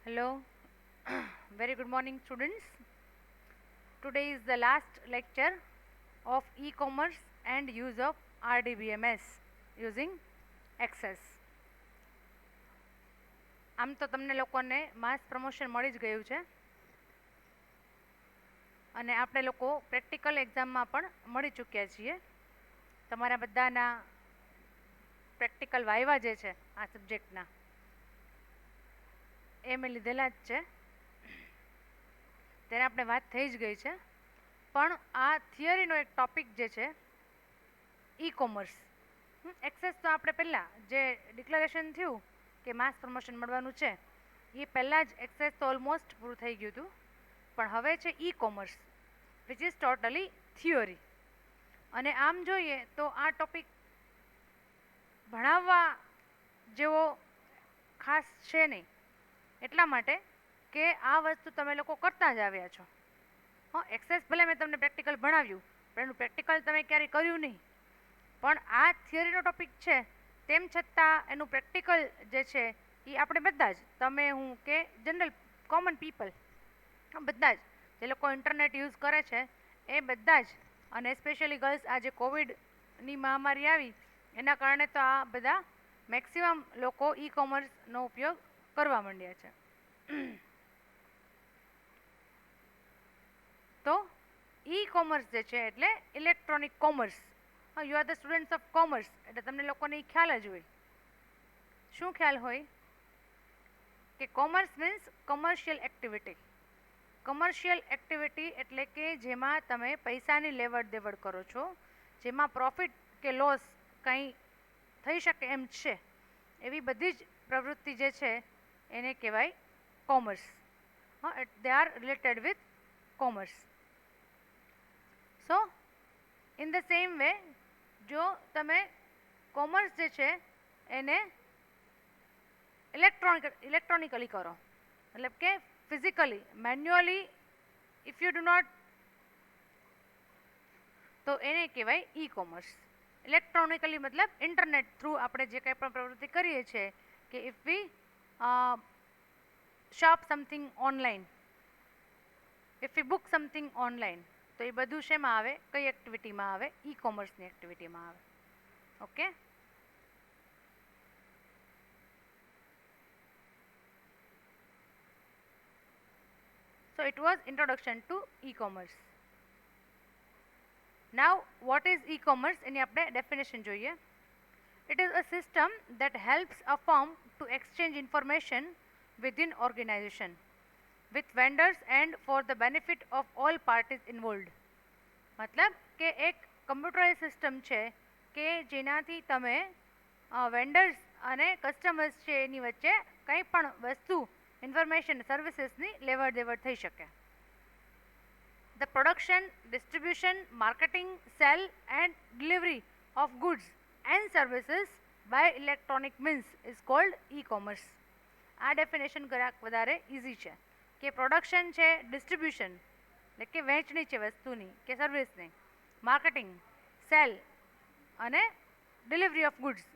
Hello, very good morning, students. Today is the last lecture of e-commerce and use of RDBMS using Access. આમ તો તમને લોકોને mass promotion મળી જ ગયું છે અને આપણે લોકો પ્રેક્ટિકલ એક્ઝામમાં પણ મળી ચૂક્યા છીએ. તમારા બધાના પ્રેક્ટિકલ વાયવા જે છે આ સબ્જેક્ટના એ મેં લીધેલા જ છે, તેને આપણે વાત થઈ જ ગઈ છે. પણ આ થિયરીનો એક ટોપિક જે છે ઈ કોમર્સ એક્સેસ, તો આપણે પહેલાં જે ડિક્લેરેશન થયું કે માસ પ્રમોશન મળવાનું છે એ પહેલાં જ એક્સેસ તો ઓલમોસ્ટ પૂરું થઈ ગયું હતું. પણ હવે છે e commerce which is totally theory. અને આમ જોઈએ તો આ ટોપિક ભણાવવા જેવો ખાસ છે નહીં, એટલા માટે કે આ વસ્તુ તમે લોકો કરતા જ આવ્યા છો. એક્સેસ ભલે મેં તમને પ્રેક્ટિકલ ભણાવ્યું પણ એનું પ્રેક્ટિકલ તમે ક્યારેય કર્યું નહીં. પણ આ થિયરીનો ટોપિક છે તેમ છતાં એનું પ્રેક્ટિકલ જે છે એ આપણે બધા જ, તમે હું કે જનરલ કોમન પીપલ, બધા જ જે લોકો ઇન્ટરનેટ યુઝ કરે છે એ બધા જ, અને સ્પેશિયલી ગર્લ્સ આ જે કોવિડની મહામારી આવી એના કારણે તો આ બધા મેક્સિમમ લોકો ઈ કોમર્સનો ઉપયોગ કરવા માંડ્યા છે. તો ઈ કોમર્સ જે છે એટલે electronic commerce. You are the students of commerce એટલે તમને લોકોને એ ખ્યાલ જ હોય. શું ખ્યાલ હોય કે commerce means commercial activity. Commercial activity એટલે કે જેમાં તમે પૈસાની લેવડ દેવડ કરો છો, જેમાં પ્રોફિટ કે લોસ કંઈ થઈ શકે એમ છે, એવી બધી જ પ્રવૃત્તિ જે છે એને કહેવાય commerce. They are related with commerce. So in the same way, જો તમે કોમર્સ જે છે એને ઇલેક્ટ્રોનિકલી કરો, મતલબ કે physically manually if you do not, તો એને કહેવાય ઈ કોમર્સ. ઇલેક્ટ્રોનિકલી મતલબ ઇન્ટરનેટ થ્રુ આપણે જે કંઈ પણ પ્રવૃત્તિ કરીએ છીએ, કે if we shop something online, if we book something online, તો એ બધું શેમાં આવે, કઈ એક્ટિવિટીમાં આવે, ઈ કોમર્સની એક્ટિવિટીમાં આવે. Okay, so it was introduction to e-commerce. Now what is e-commerce, એની આપણે ડેફિનેશન જોઈએ. It is a system that helps a firm to exchange information within organization with vendors and for the benefit of all parties involved. મતલબ કે એક computerise system છે કે જેનાથી તમે vendors અને કસ્ટમર્સ છે એની વચ્ચે કંઈ પણ વસ્તુ, ઇન્ફોર્મેશન, સર્વિસીસની લેવડ દેવડ થઈ શકે. The production, distribution, marketing, sale and delivery of goods and services by electronic means is called e-commerce. આ ડેફિનેશન વધારે ઇઝી છે કે પ્રોડક્શન છે, ડિસ્ટ્રીબ્યુશન એટલે કે વહેંચણી છે વસ્તુની કે સર્વિસની, માર્કેટિંગ, સેલ અને ડિલિવરી ઓફ ગુડ્સ,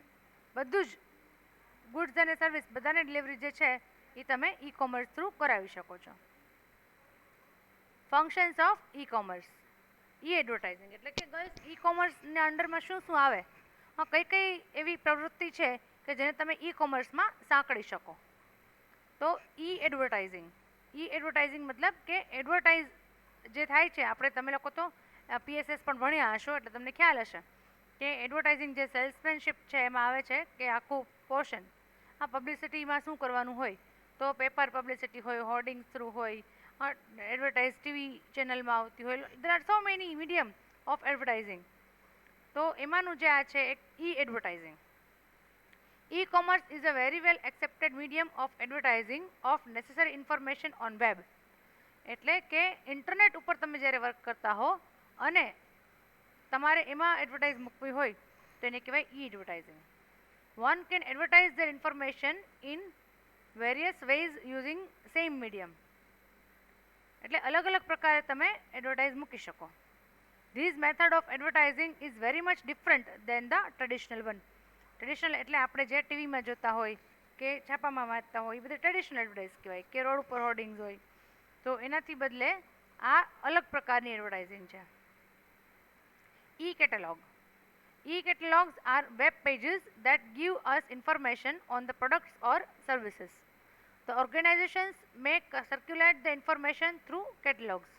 બધું જ ગુડ્સ અને સર્વિસ બધાને ડિલિવરી જે છે એ તમે ઈ કોમર્સ થ્રુ કરાવી શકો છો. Functions of e commerce, E advertising એટલે કે ગર્લ્સ ઈ કોમર્સના અંડરમાં શું શું આવે, કઈ કઈ એવી પ્રવૃત્તિ છે કે જેને તમે ઈ કોમર્સમાં સાંકળી શકો. તો ઈ એડવર્ટાઇઝિંગ મતલબ કે એડવર્ટાઇઝ જે થાય છે, આપણે તમે લોકો તો પીએસએસ પણ ભણ્યા હશો એટલે તમને ખ્યાલ હશે કે એડવર્ટાઇઝિંગ જે સેલ્સમેનશિપ છે એમાં આવે છે કે આખું પોર્શન આ પબ્લિસિટીમાં શું કરવાનું હોય, તો પેપર પબ્લિસિટી હોય, હોર્ડિંગ્સ થ્રુ હોય, એડવર્ટાઇઝ ટીવી ચેનલમાં આવતી હોય, there are so many medium of advertising. તો એમાંનું જે આ છે એક ઈ advertising. E-commerce is a very well accepted medium of advertising of necessary information on web. એટલે કે ઇન્ટરનેટ ઉપર તમે જ્યારે વર્ક કરતા હો અને તમારે એમાં એડવર્ટાઇઝ મૂકવી હોય તો એને કહેવાય ઈ advertising. One can advertise their information in various ways using same medium. એટલે અલગ અલગ પ્રકારે તમે એડવર્ટાઇઝ મૂકી શકો. This method of advertising is very much different than the traditional one. Traditional એટલે આપણે જે ટીવીમાં જોતા હોય કે છાપામાં વાંચતા હોય એ બધી ટ્રેડિશનલ એડવર્ટાઇઝ કહેવાય, કે રોડ ઉપર હોર્ડિંગ્સ હોય. તો એનાથી બદલે આ અલગ પ્રકારની એડવર્ટાઇઝિંગ છે. E-catalog. E-catalogs are web pages that give us information on the products or services. The organizations make circulate the information through catalogs.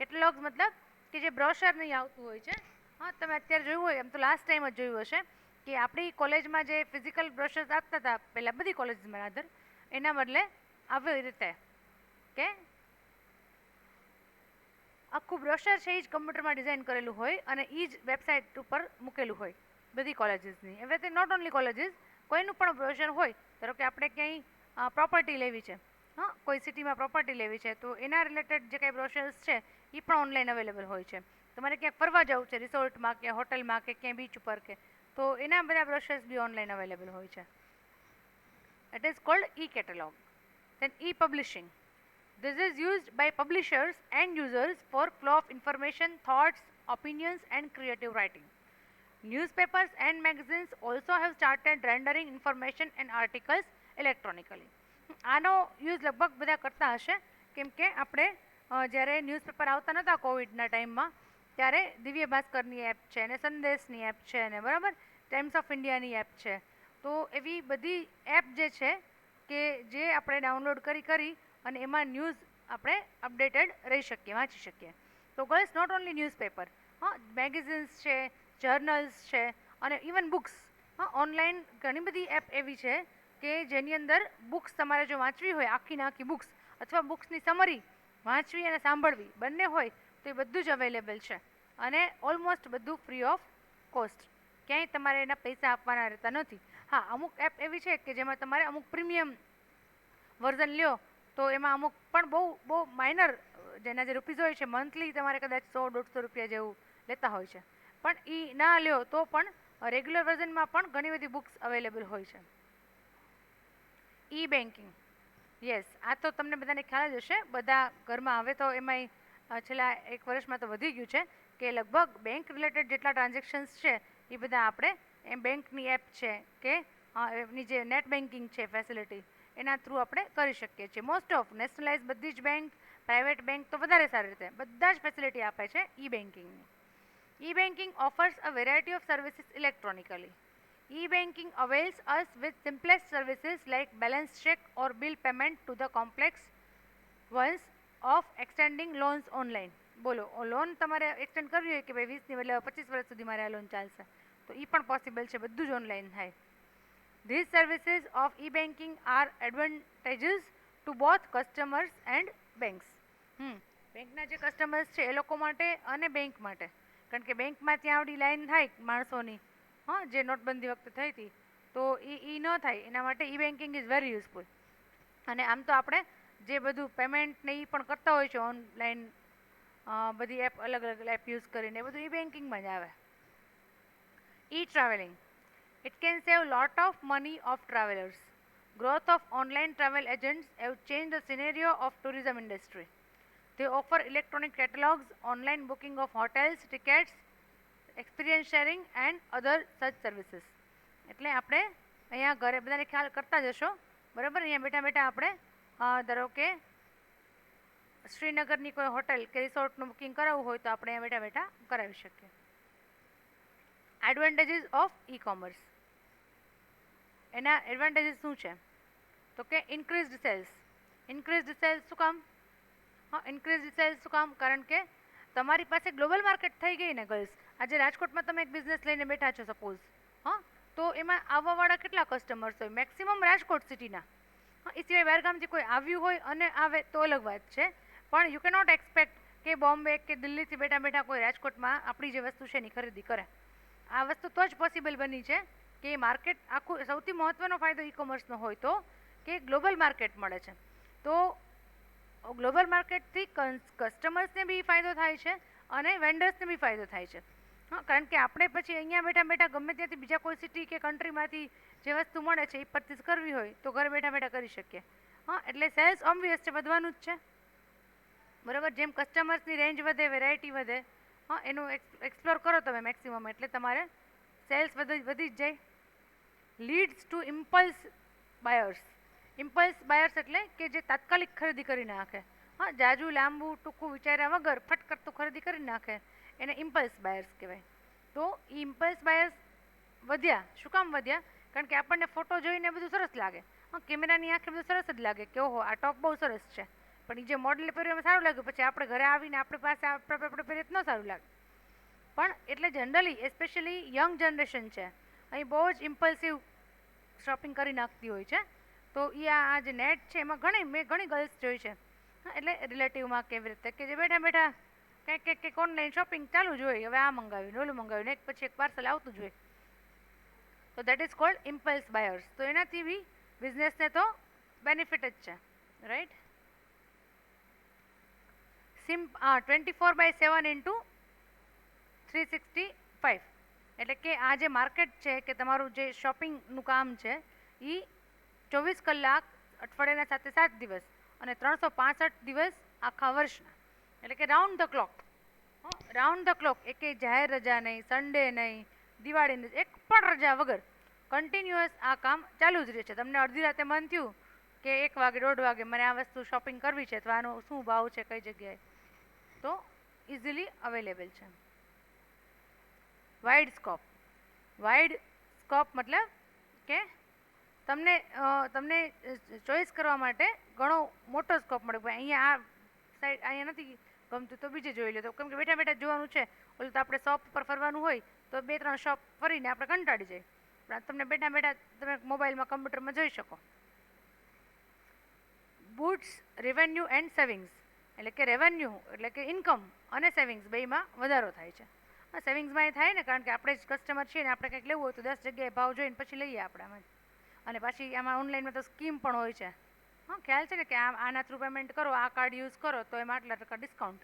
Catalogs મતલબ કે જે બ્રોશર નહીં આવતું હોય છે. હા, તમે અત્યારે જોયું હોય, એમ તો લાસ્ટ ટાઈમ જ જોયું હશે કે આપણી કોલેજમાં જે ફિઝિકલ બ્રોશર્સ આપતા હતા પહેલાં બધી કોલેજીસમાં રાધર, એના બદલે આવી રીતે કે આખું બ્રોશર છે એ જ કમ્પ્યુટરમાં ડિઝાઇન કરેલું હોય અને એ જ વેબસાઇટ ઉપર મૂકેલું હોય બધી કોલેજીસની. એવી નોટ ઓનલી કોલેજીસ, કોઈનું પણ બ્રોશર હોય, ધારો કે આપણે ક્યાંય પ્રોપર્ટી લેવી છે, હા, કોઈ સિટીમાં પ્રોપર્ટી લેવી છે, તો એના રિલેટેડ જે કાંઈ બ્રોશર્સ છે એ પણ ઓનલાઈન અવેલેબલ હોય છે. તમારે ક્યાંક ફરવા જવું છે રિસોર્ટમાં કે હોટલમાં કે ક્યાંય બીચ ઉપર કે, તો એના બધા બ્રોશર્સ બી ઓનલાઈન અવેલેબલ હોય છે. It is cold e-catalog. Then e-publishing. This is used by publishers and users for flow of information, thoughts, opinions and creative writing. Newspapers and magazines also have started rendering information and articles electronically. આનો use લગભગ બધા કરતા હશે, કેમ કે આપણે જ્યારે newspaper આવતા નહોતા કોવિડના ટાઈમમાં, ત્યારે દિવ્ય ભાસ્કરની એપ છે અને સંદેશની એપ છે અને બરાબર ટાઈમ્સ ઓફ ઇન્ડિયાની એપ છે. તો એવી બધી એપ જે છે કે જે આપણે ડાઉનલોડ કરી અને એમાં ન્યૂઝ આપણે અપડેટેડ રહી શકીએ, વાંચી શકીએ. તો ગર્લ્સ, નોટ ઓનલી ન્યૂઝપેપર, હા, મેગેઝિન્સ છે, જર્નલ્સ છે અને ઇવન બુક્સ. હા, ઓનલાઈન ઘણી બધી એપ એવી છે કે જેની અંદર બુક્સ તમારે જો વાંચવી હોય, આખીને આખી બુક્સ અથવા બુક્સની સમરી વાંચવી અને સાંભળવી બંને હોય તો એ બધું જ અવેલેબલ છે અને ઓલમોસ્ટ બધું ફ્રી ઓફ કોસ્ટ. ક્યાંય તમારે એના પૈસા આપવાના રહેતા નથી. હા, અમુક એપ એવી છે કે જેમાં તમારે અમુક પ્રીમિયમ વર્ઝન લ્યો તો એમાં અમુક પણ બહુ માઇનર જેના જે રૂપીઝ હોય છે મંથલી તમારે કદાચ 100-150 રૂપિયા જેવું લેતા હોય છે, પણ એ ના લ્યો તો પણ રેગ્યુલર વર્ઝનમાં પણ ઘણી બધી બુક્સ અવેલેબલ હોય છે. E-banking. યસ, આ તો તમને બધાને ખ્યાલ જ હશે, બધા ઘરમાં હવે તો એમાંય છેલ્લા 1 વર્ષમાં તો વધી ગયું છે કે લગભગ બેંક રિલેટેડ જેટલા ટ્રાન્ઝેક્શન્સ છે એ બધા આપણે એમ બેંકની એપ છે કે એમની જે નેટ બેન્કિંગ છે ફેસિલિટી એના થ્રુ આપણે કરી શકીએ છીએ. મોસ્ટ ઓફ નેશનલાઇઝ બધી જ બેંક, પ્રાઇવેટ બેંક તો વધારે સારી રીતે બધા જ ફેસિલિટી આપે છે E-bankingની. E-banking offers a variety of services electronically. E-banking avails us with simplest services like balance check or bill payment to the complex ones of extending loans online. બોલો, loan તમારે એક્સટેન્ડ કરવી હોય કે ભાઈ 20ની બદલે 25 વર્ષ સુધી મારે આ લોન ચાલશે, તો એ પણ પોસિબલ છે, બધું જ ઓનલાઈન થાય. These services of e-banking are advantageous to both customers and banks. બેંકના જે કસ્ટમર્સ છે એ લોકો માટે અને બેંક માટે, કારણ કે બેંકમાં ત્યાં આવડી લાઈન થાય માણસોની, હા, જે નોટબંધી વખતે થઈ હતી, તો એ ન થાય એના માટે E-banking ઇઝ વેરી યુઝફુલ. અને આમ તો આપણે જે બધું પેમેન્ટ ને એ પણ કરતા હોય છે ઓનલાઈન, બધી એપ અલગ અલગ એપ યુઝ કરીને, એ બધું E-bankingમાં જ આવે. E-traveling. It can save lot of money of travelers. Growth of online travel agents have changed the scenario of tourism industry. They offer electronic catalogs, online booking of hotels, tickets, experience sharing and other such services. એટલે આપણે અહીંયા ઘરે બધાને ખ્યાલ કરતા જશો, બરાબર? અહીંયા બેઠા બેઠા આપણે ધારો કે શ્રીનગરની કોઈ હોટલ કે રિસોર્ટનું બુકિંગ કરાવવું હોય તો આપણે અહીંયા બેઠા બેઠા કરાવી શકીએ. Advantages of E-commerce. એના એડવાન્ટેજીસ શું છે તો કે ઇન્ક્રીઝડ સેલ્સ. ઇન્ક્રીઝડ સેલ્સ શું કામ? હા, ઇન્ક્રીઝડ સેલ્સ શું કામ? કારણ કે તમારી પાસે ગ્લોબલ માર્કેટ થઈ ગઈ ને ગર્લ્સ. આજે રાજકોટમાં તમે એક બિઝનેસ લઈને બેઠા છો સપોઝ, હા, તો એમાં આવવાવાળા કેટલા કસ્ટમર્સ હોય? મેક્સિમમ રાજકોટ સિટીના. હા, એ સિવાય બહારગામથી કોઈ આવ્યું હોય અને આવે તો અલગ વાત છે, પણ યુ કેનોટ એક્સપેક્ટ કે બોમ્બે કે દિલ્હીથી બેઠા બેઠા કોઈ રાજકોટમાં આપણી જે વસ્તુ છે એની ખરીદી કરે. આ વસ્તુ તો જ પોસિબલ બની છે કે માર્કેટ આખું. સૌથી મહત્ત્વનો ફાયદો E-commerceનો હોય તો કે ગ્લોબલ માર્કેટ મળે છે. તો ગ્લોબલ માર્કેટથી કસ્ટમર્સને બી ફાયદો થાય છે અને વેન્ડર્સને બી ફાયદો થાય છે. હા, કારણ કે આપણે પછી અહીંયા બેઠા બેઠા ગમે ત્યાંથી બીજા કોઈ સિટી કે કન્ટ્રીમાંથી જે વસ્તુ મળે છે એ પરચેસ કરવી હોય તો ઘરે બેઠા બેઠા કરી શકીએ. હા, એટલે સેલ્સ ઓબ્વિયસ છે, વધવાનું જ છે, બરાબર? જેમ કસ્ટમર્સની રેન્જ વધે, વેરાયટી વધે, હા, એનું એક્સપ્લોર કરો તમે મેક્સિમમ, એટલે તમારે સેલ્સ વધી જ જાય. Leads two impulse buyers. Impulse buyers એટલે કે જે તાત્કાલિક ખરીદી કરી નાખે, હા, જાજુ લાંબુ ટૂંકું વિચાર્યા વગર ફટ કરતું ખરીદી કરી નાખે, એને ઇમ્પલ્સ બાયર્સ કહેવાય. તો એ ઇમ્પલ્સ બાયર્સ વધ્યા. શું કામ વધ્યા? કારણ કે આપણને ફોટો જોઈને બધું સરસ લાગે, હા, કેમેરાની આંખે બધું સરસ જ લાગે કે ઓહો આ ટોપ બહુ સરસ છે, પણ એ જે મોડલે પહેર્યું એમાં સારું લાગ્યું, પછી આપણે ઘરે આવીને આપણી પાસે આપણે પહેરીએ તો ન સારું લાગે. પણ એટલે જનરલી એસ્પેશિયલી યંગ જનરેશન છે અહીં બહુ જ ઇમ્પલ્સિવ શોપિંગ કરી નાખતી હોય છે. તો એ આ જે નેટ છે એમાં મેં ઘણી ગર્લ્સ જોઈ છે, હા, એટલે રિલેટિવમાં કેવી રીતે કે જે બેઠા બેઠા કંઈક ઓનલાઈન શોપિંગ ચાલુ જ હોય, હવે આ મંગાવ્યું ઓલું મંગાવ્યું, એક પછી એક પાર્સલ આવતું જ હોય. તો that is called impulse buyers. તો એનાથી બી બિઝનેસને તો બેનિફિટ જ છે, રાઈટ. 24/7 ઇન્ટુ 365, એટલે કે આ જે માર્કેટ છે કે તમારું જે શોપિંગનું કામ છે એ 24 કલાક અઠવાડિયાના 7 દિવસ અને 365 દિવસ આખા વર્ષના, એટલે કે round the clock. Round the clock, એકે જાહેર રજા નહીં, સન્ડે નહીં, દિવાળી નહીં, એક પણ રજા વગર કન્ટિન્યુઅસ આ કામ ચાલુ જ રહે છે. તમને અડધી રાતે મન થયું કે 1 વાગે 1:30 વાગે મને આ વસ્તુ શોપિંગ કરવી છે, તો આનો શું ભાવ છે કઈ જગ્યાએ, તો ઇઝીલી અવેલેબલ છે. Wide scope. વાઇડ સ્કોપ મતલબ કે તમને તમને ચોઈસ કરવા માટે ઘણો મોટો સ્કોપ મળે. અહીંયા આ સાઈડ અહીંયા નથી ગમતું તો બીજે જોઈ લો, તો કેમ કે બેઠા બેઠા જોવાનું છે, ઓલું તો આપણે શોપ પર ફરવાનું હોય તો 2-3 શોપ ફરીને આપણે કંટાળી જાય, પણ તમને બેઠા બેઠા તમે મોબાઈલમાં કમ્પ્યુટરમાં જોઈ શકો. બૂટ્સ રેવન્યુ એન્ડ સેવિંગ્સ, એટલે કે રેવન્યુ એટલે કે ઇન્કમ અને સેવિંગ્સ બેમાં વધારો થાય છે. સેવિંગ્સમાં એ થાય ને, કારણ કે આપણે જ કસ્ટમર છીએ ને, આપણે કંઈક લેવું હોય તો 10 જગ્યાએ ભાવ જોઈને પછી લઈએ આપણે આમાં. અને પાછી આમાં ઓનલાઈનમાં તો સ્કીમ પણ હોય છે, હા, ખ્યાલ છે ને કે આના થ્રુ પેમેન્ટ કરો, આ કાર્ડ યુઝ કરો તો એમાં આટલા ટકા ડિસ્કાઉન્ટ,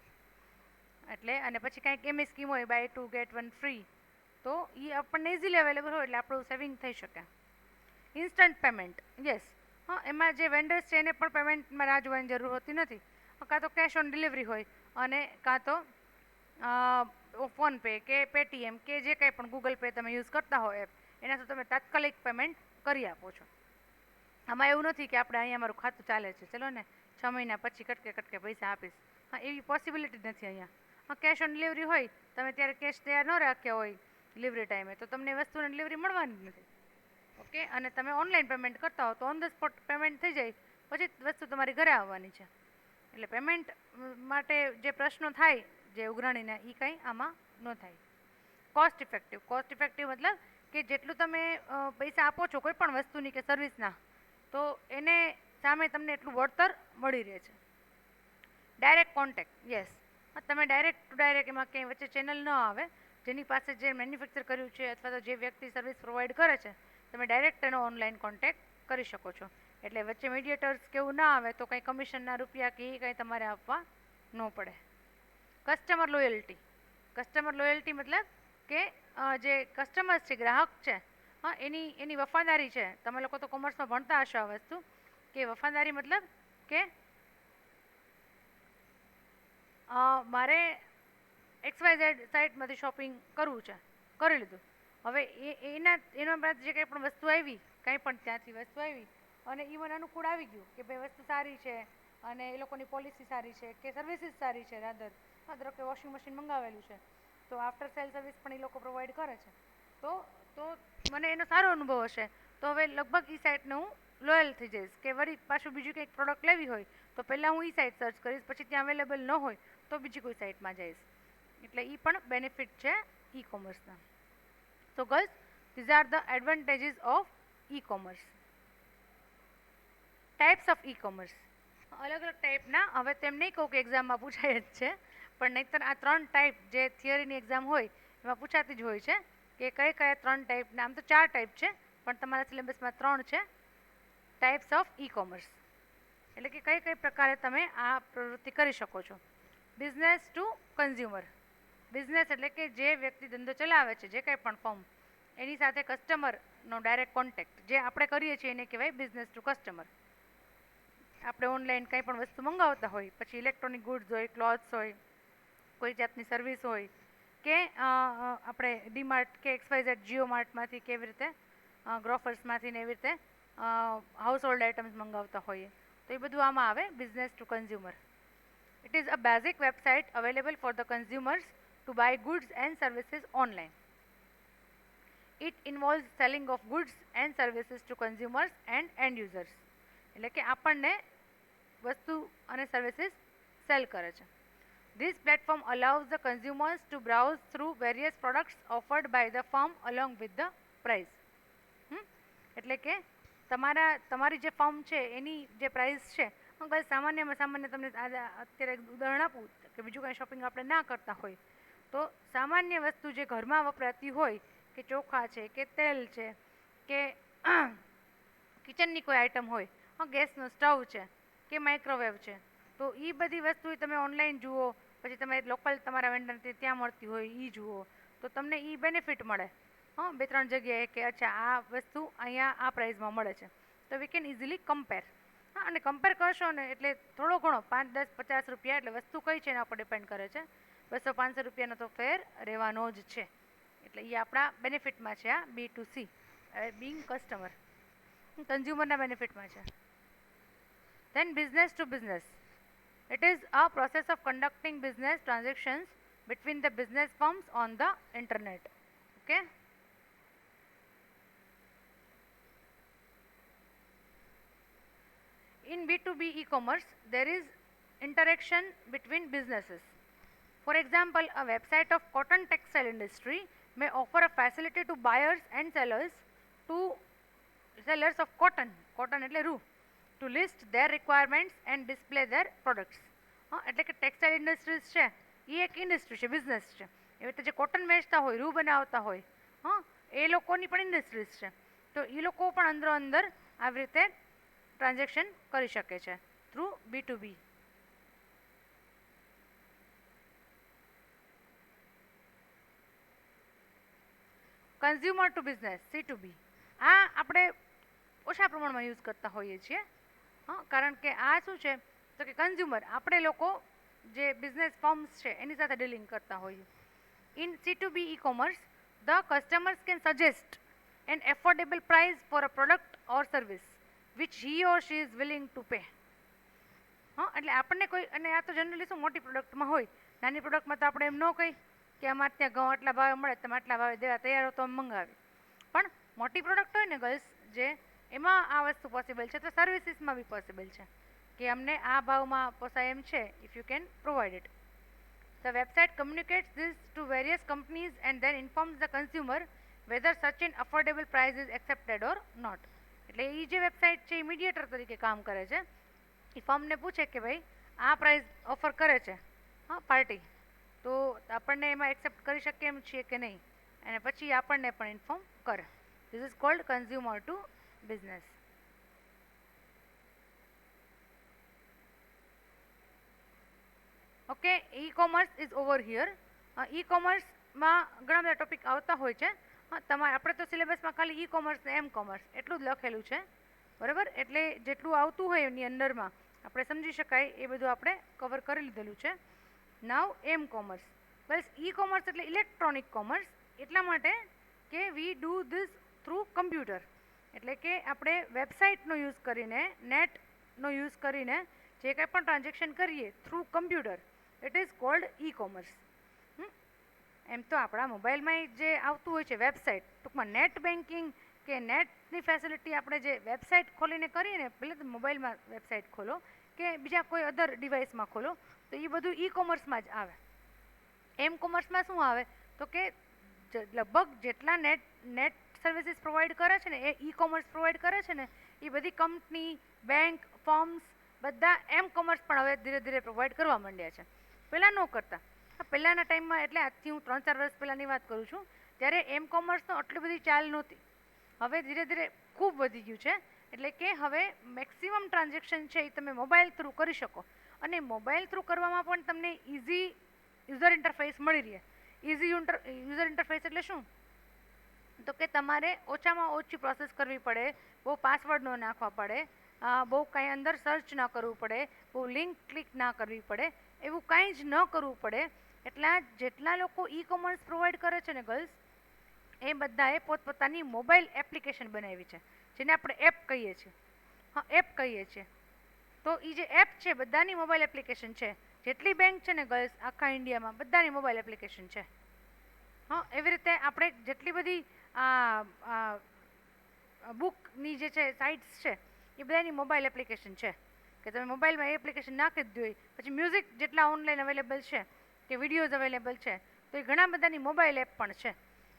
એટલે અને પછી કાંઈક એમની સ્કીમ હોય બાય 2 get 1 ફ્રી, તો એ આપણને ઇઝીલી અવેલેબલ હોય એટલે આપણું સેવિંગ થઈ શકે. ઇન્સ્ટન્ટ પેમેન્ટ, યસ, હા, એમાં જે વેન્ડર્સ છે એને પણ પેમેન્ટમાં રાહ જોવાની જરૂર હોતી નથી. કાં તો કેશ ઓન ડિલિવરી હોય અને કાં તો ફોનપે કે પેટીએમ કે જે કંઈ પણ ગૂગલ પે તમે યુઝ કરતા હો એપ, એનાથી તમે તાત્કાલિક પેમેન્ટ કરી આપો છો. આમાં એવું નથી કે આપણે અહીંયા મારું ખાતું ચાલે છે, ચલો ને 6 મહિના પછી કટકે કટકે પૈસા આપીશ, હા, એવી પોસિબિલિટી જ નથી અહીંયા. હા, કેશ ઓન ડિલિવરી હોય, તમે ત્યારે કેશ તૈયાર ન રાખ્યા હોય ડિલિવરી ટાઈમે તો તમને વસ્તુની ડિલિવરી મળવાની જ નથી. ઓકે, અને તમે ઓનલાઈન પેમેન્ટ કરતા હો તો ઓન ધ સ્પોટ પેમેન્ટ થઈ જાય, પછી વસ્તુ તમારી ઘરે આવવાની છે. એટલે પેમેન્ટ માટે જે પ્રશ્નો થાય જે ઉઘરાણીના એ કંઈ આમાં ન થાય. Cost effective. કોસ્ટ ઇફેક્ટિવ મતલબ કે જેટલું તમે પૈસા આપો છો કોઈ પણ વસ્તુની કે સર્વિસના, તો એને સામે તમને એટલું વળતર મળી રહે છે. ડાયરેક્ટ કોન્ટેક્ટ, યસ, તમે ડાયરેક્ટ ટુ ડાયરેક્ટ એમાં કંઈ વચ્ચે ચેનલ ન આવે. જેની પાસે જે મેન્યુફેક્ચર કર્યું છે અથવા તો જે વ્યક્તિ સર્વિસ પ્રોવાઈડ કરે છે, તમે ડાયરેક્ટ એનો ઓનલાઈન કોન્ટેક્ટ કરી શકો છો. એટલે વચ્ચે મીડિયેટર્સ કેવું ના આવે તો કંઈ કમિશનના રૂપિયા કે એ કંઈ તમારે આપવા ન પડે. Customer loyalty. કસ્ટમર લોયલ્ટી મતલબ કે જે કસ્ટમર્સ છે, ગ્રાહક છે, હા, એની વફાદારી છે. તમે લોકો તો કોમર્સમાં ભણતા હશો આ વસ્તુ, કે વફાદારી મતલબ કે મારે XYZ સાઇટમાંથી શોપિંગ કરવું છે, કરી લીધું, હવે એના બાદ જે કંઈ પણ વસ્તુ આવી, કંઈ પણ ત્યાંથી વસ્તુ આવી અને એ મને અનુકૂળ આવી ગયું કે ભાઈ વસ્તુ સારી છે અને એ લોકોની પોલિસી સારી છે કે સર્વિસીસ સારી છે, રાધર ધારો કે વોશિંગ મશીન મંગાવેલું છે તો આફ્ટર સેલ સર્વિસ પણ એ લોકો પ્રોવાઈડ કરે છે, તો મને એનો સારો અનુભવ હશે, તો હવે લગભગ એ સાઇટને હું લોયલ થઈ જઈશ કે વળી પાછું બીજું કંઈક પ્રોડક્ટ લેવી હોય તો પહેલાં હું એ સાઇટ સર્ચ કરીશ, પછી ત્યાં અવેલેબલ ન હોય તો બીજી કોઈ સાઇટમાં જઈશ. એટલે એ પણ બેનિફિટ છે ઈ કોમર્સના. તો girls, these are the advantages of e commerce. Types of e commerce. અલગ અલગ ટાઈપના, હવે તેમ નહીં કહું કે એક્ઝામમાં પૂછાય જ છે, પણ નહીંતર આ 3 ટાઈપ જે થિયરીની એક્ઝામ હોય એમાં પૂછાતી જ હોય છે કે કયા 3 ટાઈપના. આમ તો 4 ટાઈપ છે પણ તમારા સિલેબસમાં 3 છે ટાઈપ્સ ઓફ ઈ કોમર્સ. એટલે કે કઈ પ્રકારે તમે આ પ્રવૃત્તિ કરી શકો છો. Business to consumer. બિઝનેસ એટલે કે જે વ્યક્તિ ધંધો ચલાવે છે, જે કંઈ પણ ફર્મ, એની સાથે કસ્ટમરનો ડાયરેક્ટ કોન્ટેક્ટ જે આપણે કરીએ છીએ એને કહેવાય બિઝનેસ ટુ કસ્ટમર. આપણે ઓનલાઈન કંઈ પણ વસ્તુ મંગાવતા હોય, પછી ઇલેક્ટ્રોનિક ગુડ્સ હોય, ક્લોથ્સ હોય, કોઈ જાતની સર્વિસ હોય કે આપણે ડીમાર્ટ કે XYZ જીઓ માર્ટમાંથી કેવી રીતે ગ્રોફર્સમાંથી ને એવી રીતે હાઉસ હોલ્ડ આઇટમ્સ મંગાવતા હોઈએ તો એ બધું આમાં આવે business to consumer. It is a basic website available for the consumers to buy goods and services online. It involves selling of goods and services to consumers and end users. એટલે કે આપણને વસ્તુ અને સર્વિસીસ સેલ કરે છે. This platform allows the consumers to browse through various products offered by the firm along with the price. એટલે કે તમારી જે ફર્મ છે એની જે પ્રાઇસ છે, સામાન્યમાં સામાન્ય તમને અત્યારે ઉદાહરણ આપું કે બીજું કાંઈ શોપિંગ આપણે ના કરતા હોય તો સામાન્ય વસ્તુ જે ઘરમાં વપરાતી હોય કે ચોખા છે કે તેલ છે કે કિચનની કોઈ આઈટમ હોય, ગેસનો સ્ટવ છે કે માઇક્રોવેવ છે, તો એ બધી વસ્તુ તમે ઓનલાઈન જુઓ, પછી તમે લોકલ તમારા વેન્ડરથી ત્યાં મળતી હોય એ જુઓ તો તમને એ બેનિફિટ મળે. 2-3 જગ્યાએ કે અચ્છા આ વસ્તુ અહીંયા આ પ્રાઇસમાં મળે છે તો વી કેન ઇઝીલી કમ્પેર. અને કમ્પેર કરશો ને એટલે થોડો ઘણો 5, 10, 50 રૂપિયા એટલે વસ્તુ કઈ છે એના પર ડિપેન્ડ કરે છે. 200-500 રૂપિયાનો તો ફેર રહેવાનો જ છે. એટલે એ આપણા બેનિફિટમાં છે. આ B2C બિંગ કસ્ટમર કન્ઝ્યુમરના બેનિફિટમાં છે. Then business to business. It is a process of conducting business transactions between the business firms on the internet. Okay. In B2B e-commerce, there is interaction between businesses. For example, a website of cotton textile industry may offer a facility to buyers and sellers of cotton એટલે રૂ, to list their requirements and display their products. એટલે કે textile industries છે એ એક industry છે, business છે. એવી રીતે જે કોટન વેચતા હોય, રૂ બનાવતા હોય, એ લોકોની પણ ઇન્ડસ્ટ્રીઝ છે. તો એ લોકો પણ અંદરો અંદર આવી રીતે ટ્રાન્ઝેક્શન કરી શકે છે through B2B. Consumer to business C2B આ આપણે ઓછા પ્રમાણમાં યુઝ કરતા હોઈએ છીએ. કારણ કે આ શું છે તો કે કન્ઝ્યુમર આપણે લોકો જે બિઝનેસ ફર્મ્સ છે એની સાથે ડીલિંગ કરતા હોઈએ. In C2B e-commerce, the customers can suggest an affordable price for a product or service which he or she is willing to pay. એટલે આપણને કોઈ, અને આ તો જનરલી શું મોટી પ્રોડક્ટમાં હોય, નાની પ્રોડક્ટમાં તો આપણે એમ ન કહી કે અમારે ત્યાં ઘઉં આટલા ભાવે મળે, તમે આટલા ભાવે દેવા તૈયાર હો તો અમે મંગાવી. પણ મોટી પ્રોડક્ટ હોય ને ગર્લ્સ જે, એમાં આ વસ્તુ પોસિબલ છે. તો સર્વિસીસમાં બી પોસિબલ છે કે અમને આ ભાવમાં પોસાય એમ છે, if you can provide it. The website communicates this to various companies and then informs the consumer whether such an affordable price is accepted or not. એટલે એ જે વેબસાઇટ છે એ મીડિયેટર તરીકે કામ કરે છે. એ ફર્મને પૂછે કે ભાઈ આ પ્રાઇસ ઓફર કરે છે પાર્ટી, તો આપણને એમાં એક્સેપ્ટ કરી શકીએ એમ છીએ કે નહીં, અને પછી આપણને પણ ઇન્ફોર્મ કરે. This is called consumer to business. Okay, e commerce is over here. E કોમર્સમાં ઘણા બધા ટોપિક આવતા હોય છે. આપણે તો સિલેબસમાં ખાલી ઈ કોમર્સ ને એમ કોમર્સ એટલું જ લખેલું છે, બરાબર. એટલે જેટલું આવતું હોય એની અંદરમાં આપણે સમજી શકાય એ બધું આપણે કવર કરી લીધેલું છે. નાવ એમ કોમર્સ. બસ ઈ કોમર્સ એટલે ઇલેક્ટ્રોનિક કોમર્સ, એટલા માટે કે we do this through computer. એટલે કે આપણે વેબસાઇટનો યુઝ કરીને, નેટનો યુઝ કરીને જે કંઈ પણ ટ્રાન્ઝેક્શન કરીએ through computer, it is called e commerce. એમ તો આપણા મોબાઈલમાં જે આવતું હોય છે વેબસાઇટ, ટૂંકમાં નેટ બેન્કિંગ કે નેટની ફેસિલિટી આપણે જે વેબસાઇટ ખોલીને કરીએ ને, પહેલાં તો મોબાઈલમાં વેબસાઇટ ખોલો કે બીજા કોઈ અધર ડિવાઇસમાં ખોલો, તો એ બધું ઈ કોમર્સમાં જ આવે. એમ કોમર્સમાં શું આવે તો કે લગભગ જેટલા નેટ સર્વિસીસ પ્રોવાઈડ કરે છે ને એ ઈ કોમર્સ પ્રોવાઈડ કરે છે ને, એ બધી કંપની, બેંક, ફર્મ્સ બધા એમ કોમર્સ પણ હવે ધીરે ધીરે પ્રોવાઈડ કરવા માંડ્યા છે. પહેલાં ન કરતા. પહેલાંના ટાઈમમાં, એટલે આજથી હું 3-4 વર્ષ પહેલાંની વાત કરું છું, ત્યારે એમ કોમર્સનો આટલી બધી ચાલ નહોતી. હવે ધીરે ધીરે ખૂબ વધી ગયું છે. એટલે કે હવે મેક્સિમમ ટ્રાન્ઝેક્શન છે એ તમે મોબાઈલ થ્રુ કરી શકો, અને મોબાઈલ થ્રુ કરવામાં પણ તમને ઇઝી યુઝર ઇન્ટરફેસ મળી રહે. ઇઝી યુઝર ઇન્ટરફેસ એટલે શું તો કે તમારે ઓછામાં ઓછી પ્રોસેસ કરવી પડે, બહુ પાસવર્ડ ન નાખવા પડે, બહુ કાંઈ અંદર સર્ચ ના કરવું પડે, બહુ લિંક ક્લિક ના કરવી પડે, એવું કાંઈ જ ન કરવું પડે. એટલા જેટલા લોકો ઈ કોમર્સ પ્રોવાઈડ કરે છે ને ગર્લ્સ, એ બધાએ પોતપોતાની મોબાઈલ એપ્લિકેશન બનાવી છે. જેને આપણે એપ કહીએ છીએ. હા, એપ કહીએ છીએ. તો એ જે એપ છે બધાની મોબાઈલ એપ્લિકેશન છે. જેટલી બેંક છે ને ગર્લ્સ આખા ઇન્ડિયામાં બધાની મોબાઈલ એપ્લિકેશન છે. હા, એવી રીતે આપણે જેટલી બધી બુકની જે છે સાઇટ્સ છે એ બધાની મોબાઈલ એપ્લિકેશન છે કે તમે મોબાઈલમાં એ એપ્લિકેશન નાખી જ જોઈએ. પછી મ્યુઝિક જેટલા ઓનલાઈન અવેલેબલ છે કે વિડીયોઝ અવેલેબલ છે તો એ ઘણા બધાની મોબાઈલ એપ પણ છે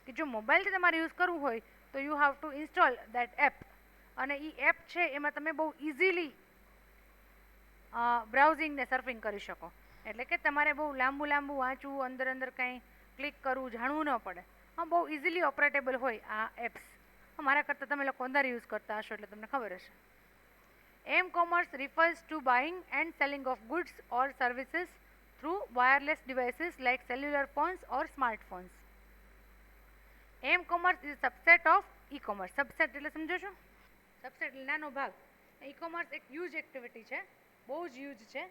કે જો મોબાઈલથી તમારે યુઝ કરવું હોય તો you how two install that app. અને એ એપ છે એમાં તમે બહુ ઇઝીલી બ્રાઉઝિંગ ને સર્ફિંગ કરી શકો. એટલે કે તમારે બહુ લાંબુ વાંચવું, અંદર કંઈ ક્લિક કરવું, જાણવું ન પડે. હા, બહુ ઇઝીલી ઓપરેટેબલ હોય આ એપ્સ. મારા કરતાં તમે લોકો અંદર યુઝ કરતા હશો એટલે તમને ખબર હશે. M-commerce refers to buying and selling of goods or services through wireless devices like cellular phones or smartphones. M-commerce is a subset of e-commerce. Subset એટલે સમજો છો? સબસેટ એટલે નાનો ભાગ. ઈ-કોમર્સ એક હ્યુજ એક્ટિવિટી છે, બહુ જ હ્યુજ છે.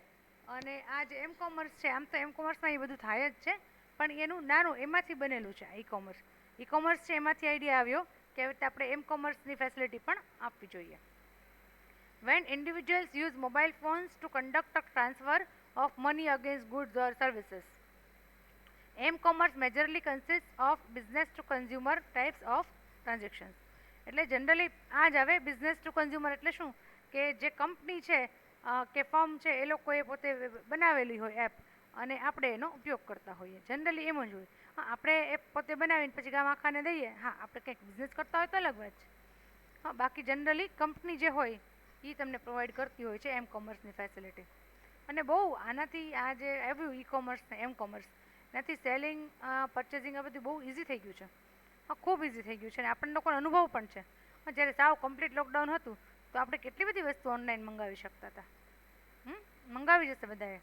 અને આ જે એમ કોમર્સ છે આમ તો એમ કોમર્સમાં એ બધું થાય જ છે પણ એનું નાનું એમાંથી બનેલું છે ઈ કોમર્સ. ઈ કોમર્સ છે એમાંથી આઈડિયા આવ્યો કે આવી રીતે આપણે એમ કોમર્સની ફેસિલિટી પણ આપવી જોઈએ. When individuals use mobile phones to conduct a transfer of money against goods or services. M-commerce majorly consists of business to consumer types of transactions. એટલે જનરલી આ જ આવે બિઝનેસ ટુ કન્ઝ્યુમર એટલે શું કે જે કંપની છે કે ફર્મ છે એ લોકોએ પોતે બનાવેલી હોય એપ અને આપણે એનો ઉપયોગ કરતા હોઈએ. જનરલી એમ જ હોય. હા, આપણે એપ પોતે બનાવીને પછી ગામ આખાને દઈએ. હા, આપણે કંઈક બિઝનેસ કરતા હોય તો અલગ વાત છે. હા, બાકી જનરલી કંપની જે હોય એ તમને પ્રોવાઈડ કરતી હોય છે એમ કોમર્સની ફેસિલિટી. અને બહુ આનાથી આ જે આવ્યું ઈ કોમર્સ ને એમ કોમર્સ એનાથી સેલિંગ પરચેસિંગ આ બધું બહુ ઇઝી થઈ ગયું છે. હા, ખૂબ ઇઝી થઈ ગયું છે અને આપણને લોકોનો અનુભવ પણ છે. જ્યારે સાવ કમ્પ્લીટ લોકડાઉન હતું તો આપણે કેટલી બધી વસ્તુ ઓનલાઈન મંગાવી શકતા હતા. મંગાવી જશે બધાએ.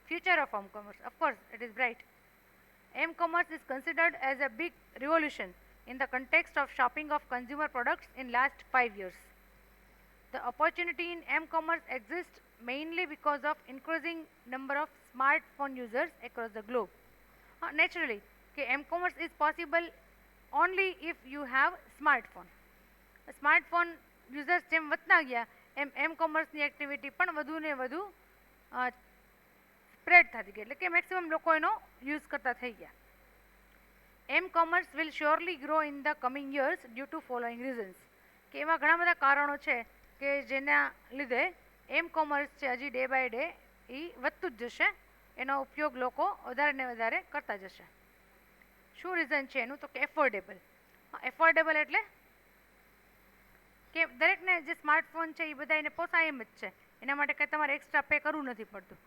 Future of home commerce, of course, it is bright. M-commerce is considered as a big revolution in the context of shopping of consumer products in last 5 years. The opportunity in M-commerce exists mainly because of increasing number of smartphone users across the globe. Naturally, M-commerce is possible only if you have smartphone. Smartphone users જેમ વધતા ગયા એમ કોમર્સની activity પણ વધુ ને વધુ spread થતી ગઈ એટલે કે મેક્સિમમ લોકો એનો યુઝ કરતા થઈ ગયા. M commerce will surely grow in the coming years due to following reasons. કે એવા ઘણા બધા કારણો છે કે જેના લીધે એમ કોમર્સ છે હજી ડે બાય ડે એ વધતું જ જશે. એનો ઉપયોગ લોકો વધારે ને વધારે કરતા જશે. શું રીઝન છે એનું તો કે એફોર્ડેબલ. એફોર્ડેબલ એટલે કે દરેકને જે સ્માર્ટફોન છે એ બધા એને પોસાય એમ જ છે. એના માટે કંઈ તમારે એક્સ્ટ્રા પે કરવું નથી પડતું.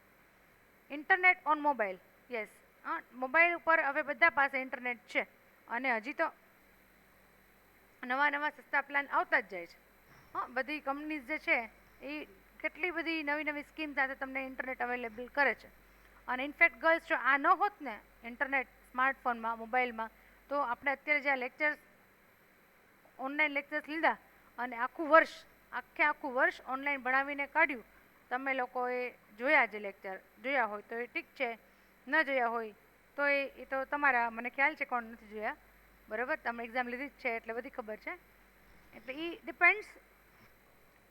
Internet on mobile, yes. હા, મોબાઈલ ઉપર હવે બધા પાસે ઇન્ટરનેટ છે અને હજી તો નવા સસ્તા પ્લાન આવતા જ જાય છે. હા, બધી કંપનીઝ જે છે એ કેટલી બધી નવી સ્કીમ સાથે તમને ઇન્ટરનેટ અવેલેબલ કરે છે. અને ઇનફેક્ટ ગર્લ્સ જો આ ન હોત ને ઇન્ટરનેટ સ્માર્ટફોનમાં મોબાઈલમાં તો આપણે અત્યારે જે આ લેક્ચર્સ ઓનલાઈન લેક્ચર્સ લીધા અને આખું વર્ષ ઓનલાઈન ભણાવીને કાઢ્યું. તમે લોકોએ જોયા જે લેક્ચર જોયા હોય તો એ ઠીક છે, ન જોયા હોય તો એ તો તમારા, મને ખ્યાલ છે કોણ નથી જોયા, બરાબર. તમે એક્ઝામ લીધી જ છે એટલે બધી ખબર છે. એટલે એ ડિપેન્ડ્સ.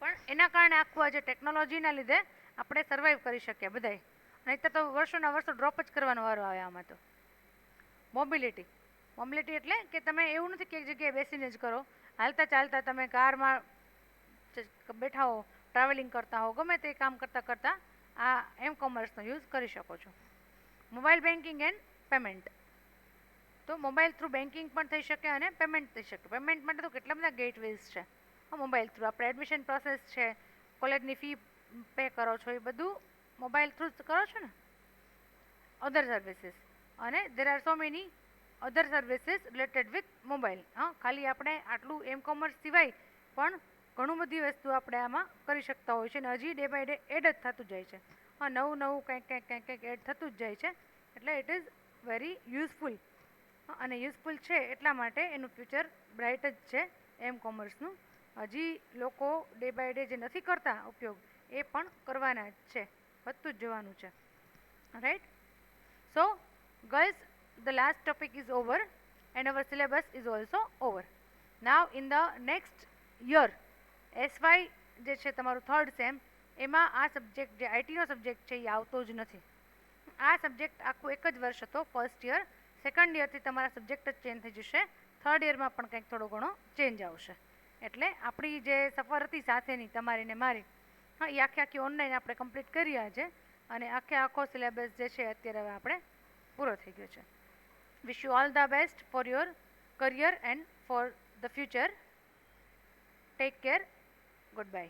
પણ એના કારણે આખું આજે ટેકનોલોજીના લીધે આપણે સર્વાઈવ કરી શકીએ બધાય. નહીં તો વર્ષોના વર્ષો ડ્રોપ જ કરવાનો વારો આવે આમાં તો. મોબિલિટી એટલે કે તમે એવું નથી કે એક જગ્યાએ બેસીને જ કરો. હાલતા ચાલતા તમે કારમાં બેઠા હો, ટ્રાવેલિંગ કરતા હો, ગમે તે કામ કરતાં આ એમ કોમર્સનો યુઝ કરી શકો છો. Mobile banking and payment. તો મોબાઈલ થ્રુ બેન્કિંગ પણ થઈ શકે અને પેમેન્ટ થઈ શકે. પેમેન્ટ માટે તો કેટલા બધા ગેટવેઝ છે. મોબાઈલ થ્રુ આપણે એડમિશન પ્રોસેસ છે, કોલેજની ફી પે કરો છો, એ બધું મોબાઈલ થ્રુ જ કરો છો ને. અધર સર્વિસીસ અને there are so many other services related with mobile. હા, ખાલી આપણે આટલું એમ કોમર્સ સિવાય પણ ઘણું બધી વસ્તુ આપણે આમાં કરી શકતા હોય છે અને હજી ડે બાય ડે એડ જ થતું જાય છે. હા, નવું કંઈક એડ થતું જ જાય છે. એટલે ઇટ ઇઝ વેરી યુઝફુલ. અને યુઝફુલ છે એટલા માટે એનું ફ્યુચર બ્રાઇટ જ છે એમ કોમર્સનું. હજી લોકો ડે બાય ડે જે નથી કરતા ઉપયોગ એ પણ કરવાના જ છે, વધતું જ જવાનું છે. Right. So, guys, the last topic is over and our syllabus is also over. Now in the next year SY જે છે તમારું થર્ડ સેમ, એમાં આ સબ્જેક્ટ જે આઈટીનો સબ્જેક્ટ છે એ આવતો જ નથી. આ સબ્જેક્ટ આખું એક જ વર્ષ હતો ફર્સ્ટ યર. સેકન્ડ યરથી તમારા સબ્જેક્ટ જ ચેન્જ થઈ જશે. થર્ડ યરમાં પણ કંઈક થોડો ઘણો ચેન્જ આવશે. એટલે આપણી જે સફર હતી સાથેની તમારી ને મારી, હા, એ આખી ઓનલાઈન આપણે કમ્પ્લીટ કરી આજે, અને આખો સિલેબસ જે છે અત્યારે હવે આપણે પૂરો થઈ ગયો છે. Wish you all the best for your career and for the future. Take care. Good bye.